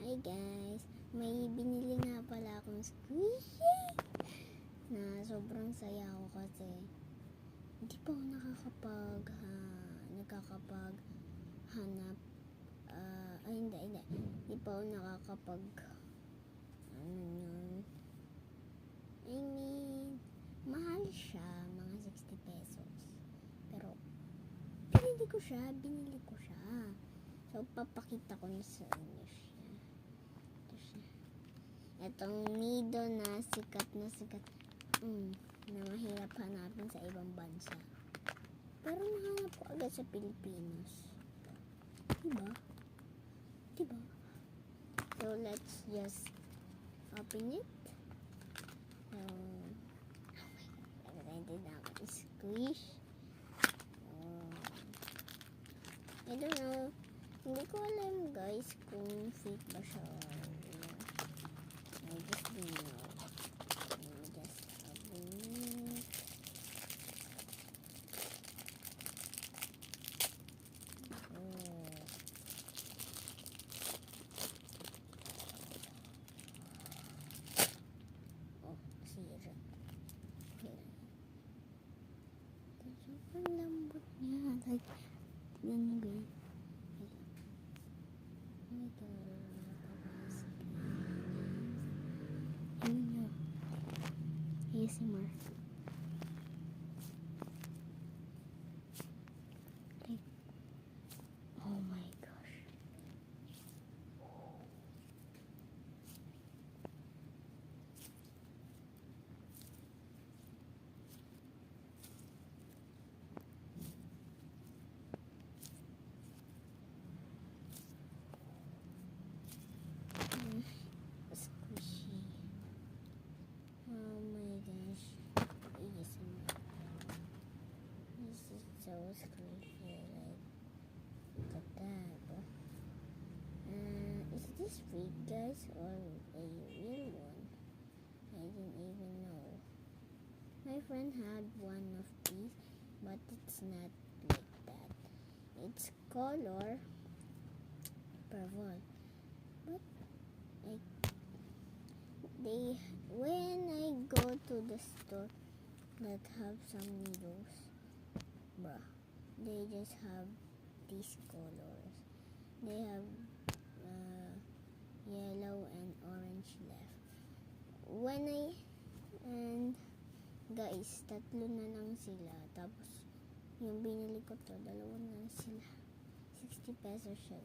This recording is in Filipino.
Hi guys, may binili nga pala akong squishy na sobrang saya ako kasi hindi pa ako nakakapaghanap hindi pa ako nakakapag mahal siya, mga 60 pesos, pero binili ko siya. So papakita ko na sa inyo siya. Ito siya. Itong nido na sikat na mahirap hanapin sa ibang bansa. Pero nahanap ko agad sa Pilipinas. Diba? So let's just open it. So, ready na ako i-squish. I don't know. Hindi ko alam guys kung fake ba siya or I just don't know. Let me just open it. Sira. Sobrang lambot niya. Like, tignan nyo guys. ASMR. Like, oh my gosh. Squishy. Oh my gosh. ASMR. This is so squishy. Like, look at that. Is this fake guys or a real one? I didn't even know. My friend had one of these, but it's not like that. It's color purple. But when I go to the store that have some needles, they just have these colors. They have yellow and orange left. And guys, tatlo na lang sila. Tapos yung binili ko to, dalawa na lang sila. 60 pesos siya.